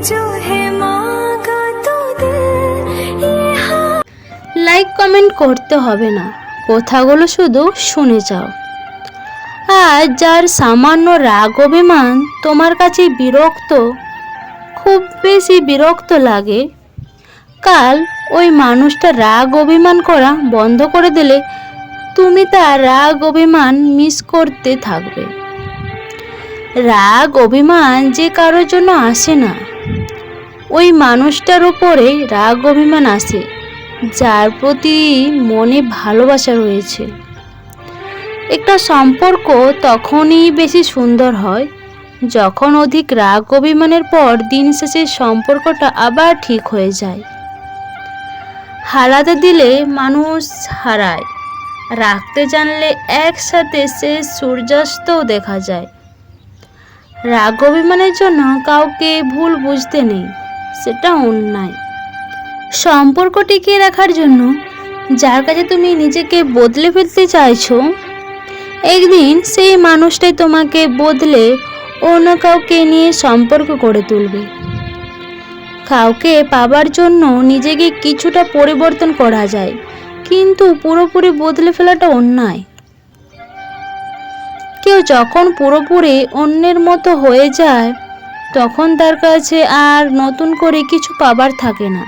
जो है मांगा तो दे লাইক কমেন্ট করতে হবে না, কথাগুলো শুধু শুনে যাও। আর যার সামান্য রাগ অভিমান তোমার কাছে খুব বেশি বিরক্ত লাগে, কাল ওই মানুষটা রাগ অভিমান করা বন্ধ করে দিলে তুমি তার রাগ অভিমান মিস করতে থাকবে। রাগ অভিমান যে কারোর জন্য আসে না, ওই মানুষটার উপরে রাগ অভিমান আসে যার প্রতি মনে ভালোবাসা রয়েছে। একটা সম্পর্ক তখনই বেশি সুন্দর হয় যখন অধিক রাগ অভিমানের পর দিন শেষে সম্পর্কটা আবার ঠিক হয়ে যায়। হারাতে দিলে মানুষ হারায়, রাখতে জানলে একসাথে সে সূর্যাস্তও দেখা যায়। রাগ অভিমানের জন্য কাউকে ভুল বুঝতে নেই, সেটা অন্যায়। সম্পর্ক টিকিয়ে রাখার জন্য যার কাছে তুমি নিজেকে বদলে ফেলতে চাইছো, একদিন সেই মানুষটাই তোমাকে বদলে অন্য কাউকে নিয়ে সম্পর্ক গড়ে তুলবে। কাউকে পাবার জন্য নিজেকে কিছুটা পরিবর্তন করা যায়, কিন্তু পুরোপুরি বদলে ফেলাটা অন্যায়। কেউ যখন পুরোপুরি অন্যের মতো হয়ে যায় তখন তার কাছে আর নতুন করে কিছু পাবার থাকে না।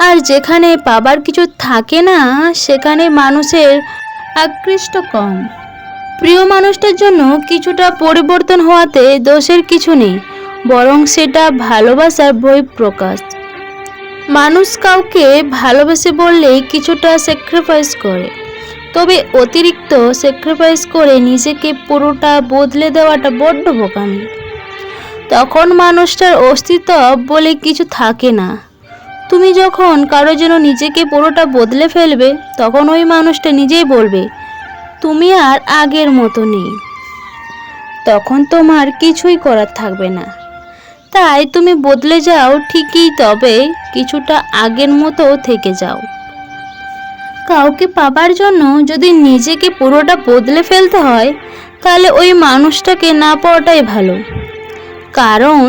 আর যেখানে পাবার কিছু থাকে না সেখানে মানুষের আকৃষ্ট কম। প্রিয় মানুষটার জন্য কিছুটা পরিবর্তন হওয়াতে দোষের কিছু নেই, বরং সেটা ভালোবাসার বহিঃপ্রকাশ। মানুষ কাউকে ভালোবেসে বললেই কিছুটা স্যাক্রিফাইস করে, তবে অতিরিক্ত স্যাক্রিফাইস করে নিজেকে পুরোটা বদলে দেওয়াটা বড্ড বোকামি। তখন মানুষটার অস্তিত্ব বলে কিছু থাকে না। তুমি যখন কারোর জন্য নিজেকে পুরোটা বদলে ফেলবে তখন ওই মানুষটা নিজেই বলবে তুমি আর আগের মতো নেই। তখন তোমার কিছুই করার থাকবে না। তাই তুমি বদলে যাও ঠিকই, তবে কিছুটা আগের মতো থেকে যাও। কাউকে পাবার জন্য যদি নিজেকে পুরোটা বদলে ফেলতে হয় তাহলে ওই মানুষটাকে না পাওয়াটাই ভালো। কারণ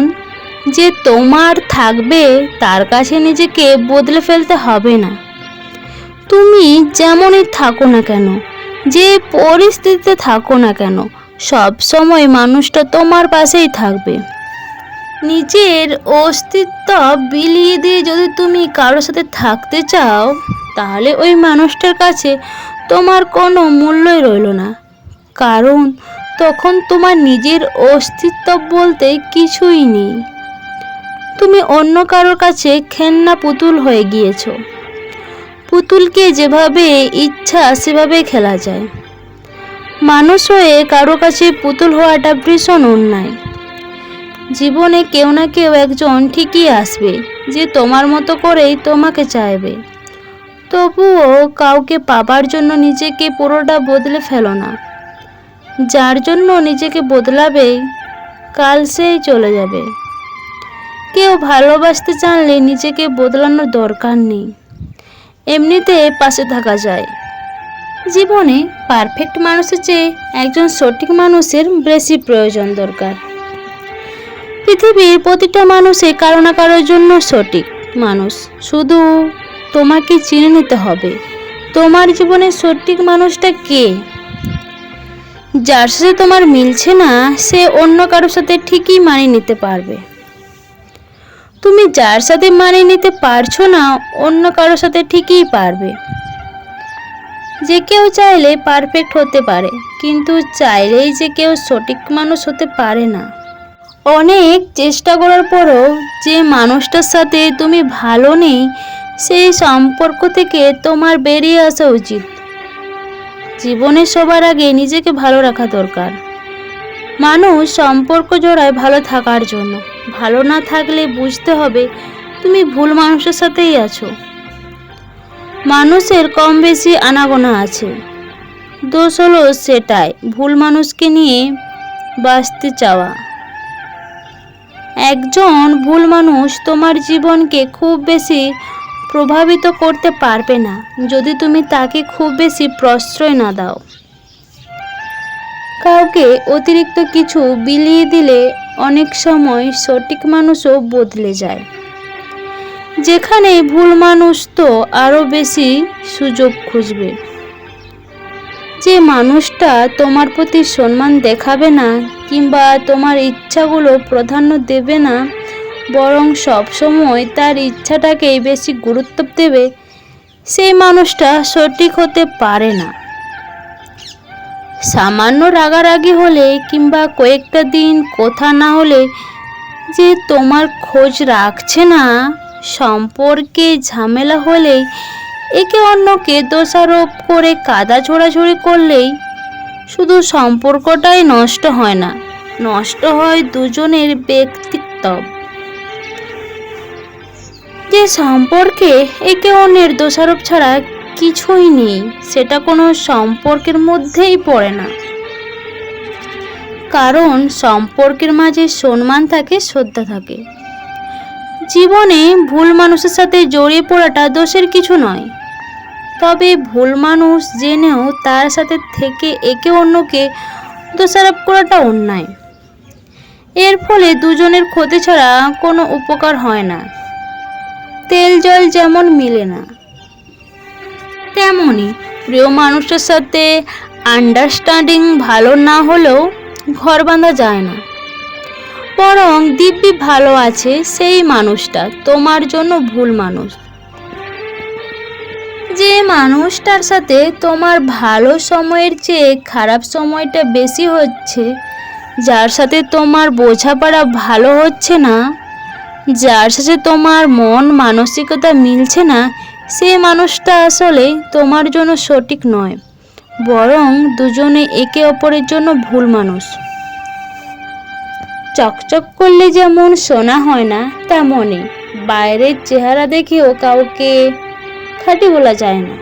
যে তোমার থাকবে তার কাছে নিজেকে বদলে ফেলতে হবে না। তুমি যেমনই থাকো না কেন, যে পরিস্থিতিতে থাকো না কেন, সব সময় মানুষটা তোমার পাশেই থাকবে। নিজের অস্তিত্ব বিলিয়ে দিয়ে যদি তুমি কারোর সাথে থাকতে চাও তাহলে ওই মানুষটার কাছে তোমার কোনো মূল্যই রইল না। কারণ তখন তোমার নিজের অস্তিত্ব বলতে কিছুই নেই। তুমি অন্য কারোর কাছে খেলনা পুতুল হয়ে গিয়েছো। পুতুলকে যেভাবে ইচ্ছা সেভাবে খেলা যায়। মানুষ হয়ে কারো কাছে পুতুল হওয়াটা ভীষণ অন্যায়। জীবনে কেউ না কেউ একজন ঠিকই আসবে যে তোমার মতো করেই তোমাকে চাইবে। তবুও কাউকে পাবার জন্য নিজেকে পুরোটা বদলে ফেলো না। যার জন্য নিজেকে বদলাবে কাল সেই চলে যাবে। কেউ ভালোবাসতে জানলে নিজেকে বদলানোর দরকার নেই, এমনিতে পাশে থাকা যায়। জীবনে পারফেক্ট মানুষের চেয়ে একজন সঠিক মানুষের বেশি প্রয়োজন দরকার। পৃথিবীর প্রতিটা মানুষই কারো না কারোর জন্য সঠিক মানুষ, শুধু তোমাকে চিনে নিতে হবে তোমার জীবনে সঠিক মানুষটা কে। যার সাথে তোমার মিলছে না সে অন্য কারোর সাথে ঠিকই মানিয়ে নিতে পারবে। তুমি যার সাথে মানিয়ে নিতে পারছো না অন্য কারোর সাথে ঠিকই পারবে। যে কেউ চাইলে পারফেক্ট হতে পারে, কিন্তু চাইলেই যে কেউ সঠিক মানুষ হতে পারে না। অনেক চেষ্টা করার পরও যে মানুষটার সাথে তুমি ভালো নেই সেই সম্পর্ক থেকে তোমার বেরিয়ে আসা উচিত। জীবনে সবার আগে নিজেকে ভালো রাখা দরকার। মানুষ সম্পর্ক জোড়ায় ভালো থাকার জন্য, ভালো না থাকলে বুঝতে হবে তুমি ভুল মানুষের সাথেই আছো। মানুষের কম বেশি আনাগোনা আছে, দোষ হলো সেটাই ভুল মানুষকে নিয়ে বাঁচতে চাওয়া। একজন ভুল মানুষ তোমার জীবনকে খুব বেশি প্রভাবিত করতে পারবে না যদি তুমি তাকে খুব বেশি প্রশ্রয় না দাও। কাউকে অতিরিক্ত কিছু বিলিয়ে দিলে অনেক সময় সঠিক মানুষও বদলে যায়। যেখানে ভুল মানুষ তো আরও বেশি সুযোগ খুঁজবে। যে মানুষটা তোমার প্রতি সম্মান দেখাবে না কিংবা তোমার ইচ্ছাগুলো প্রাধান্য দেবে না, বরং সবসময় তার ইচ্ছাটাকেই বেশি গুরুত্ব দেবে, সেই মানুষটা সঠিক হতে পারে না। সামান্য রাগারাগি হলে কিংবা কয়েকটা দিন কথা না হলে যে তোমার খোঁজ রাখছে না, সম্পর্কে ঝামেলা হলেই একে অন্যকে দোষারোপ করে কাদা ছোড়াছুড়ি করলেই শুধু সম্পর্কটাই নষ্ট হয় না, নষ্ট হয় দুজনের ব্যক্তিত্ব। যে সম্পর্কে একে অন্যের দোষারোপ ছাড়া কিছুই নেই, সেটা কোনো সম্পর্কের মধ্যেই পড়ে না। কারণ সম্পর্কের মাঝে সম্মান থাকে, শ্রদ্ধা থাকে। জীবনে ভুল মানুষের সাথে জড়িয়ে পড়াটা দোষের কিছু নয়, তবে ভুল মানুষ জেনেও তার সাথে থেকে একে অন্যকে দোষারোপ করাটা অন্যায়। এর ফলে দুজনের ক্ষতি ছাড়া কোনো উপকার হয় না। তেল জল যেমন মিলে না, তেমনই প্রিয় মানুষের সাথে আন্ডারস্ট্যান্ডিং ভালো না হলেও ঘর বাঁধা যায় না। বরং দিব্যি ভালো আছে সেই মানুষটা তোমার জন্য ভুল মানুষ। যে মানুষটার সাথে তোমার ভালো সময়ের চেয়ে খারাপ সময়টা বেশি হচ্ছে, যার সাথে তোমার বোঝাপড়া ভালো হচ্ছে না, যার সাথে তোমার মন মানসিকতা মিলছে না, সেই মানুষটা আসলে তোমার জন্য সঠিক নয়, বরং দুজনে একে অপরের জন্য ভুল মানুষ। চকচক করলে যেমন সোনা হয় না, তেমনই বাইরের চেহারা দেখেও কাউকে খাঁটি বলা যায় না।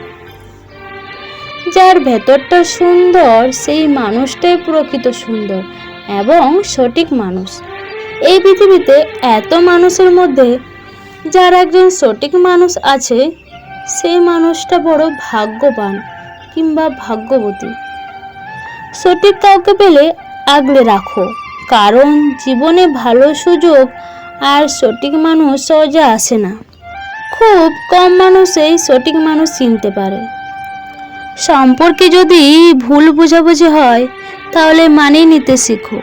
যার ভেতরটা সুন্দর সেই মানুষটাই প্রকৃত সুন্দর এবং সঠিক মানুষ। এই পৃথিবীতে এত মানুষের মধ্যে যার একজন সঠিক মানুষ আছে, সেই মানুষটা বড় ভাগ্যবান কিংবা ভাগ্যবতী। সঠিক কাউকে পেলে আগলে রাখো, কারণ জীবনে ভালো সুযোগ আর সঠিক মানুষ সহজে আসে না। খুব কম মানুষই সঠিক মানুষ চিনতে পারে। সম্পর্কে যদি ভুল বোঝাবুঝি হয় তাহলে মানিয়ে নিতে শিখো,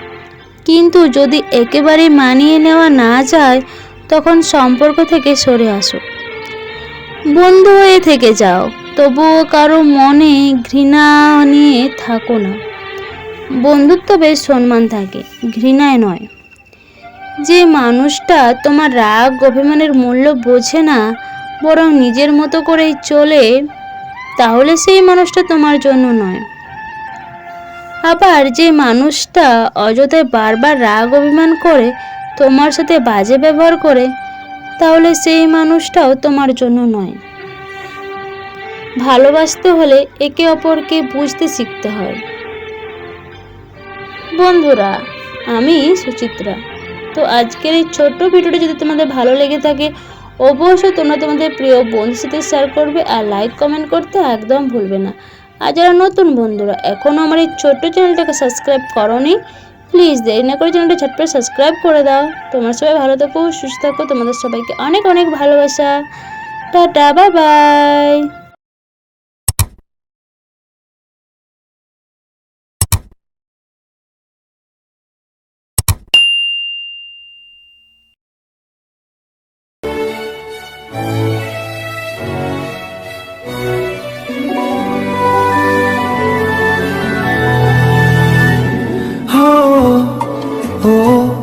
কিন্তু যদি একেবারে মানিয়ে নেওয়া না যায় তখন সম্পর্ক থেকে সরে আসো। বন্ধু হয়ে থেকে যাও, তবুও কারো মনে ঘৃণা নিয়ে থাকো না। বন্ধুত্ব বেশ সম্মান থাকে, ঘৃণায় নয়। যে মানুষটা তোমার রাগ অভিমানের মূল্য বোঝে না, বরং নিজের মতো করেই চলে, তাহলে সেই মানুষটা তোমার জন্য নয়। আবার যে মানুষটা অযথায় বারবার রাগ অভিমান করে তোমার সাথে বাজে ব্যবহার করে, তাহলে সেই মানুষটাও তোমার জন্য নয়। ভালোবাসতে হলে একে অপরকে বুঝতে শিখতে হয়। বন্ধুরা, আমি সুচিত্রা। তো আজকের এই ছোট্ট ভিডিওটি যদি তোমাদের ভালো লেগে থাকে, অবশ্যই তোমরা তোমাদের প্রিয় বন্ধুর সাথে শেয়ার করবে আর লাইক কমেন্ট করতে একদম ভুলবে না। আর যারা নতুন বন্ধুরা এখনও আমার এই ছোট্ট চ্যানেলটাকে সাবস্ক্রাইব করোনি, প্লিজ দেরি না করে চ্যানেলটা ঝটপট সাবস্ক্রাইব করে দাও। তোমরা সবাই ভালো থাকো, সুস্থ থাকো। তোমাদের সবাইকে অনেক অনেক ভালোবাসা। Tata, bye bye. oh, oh.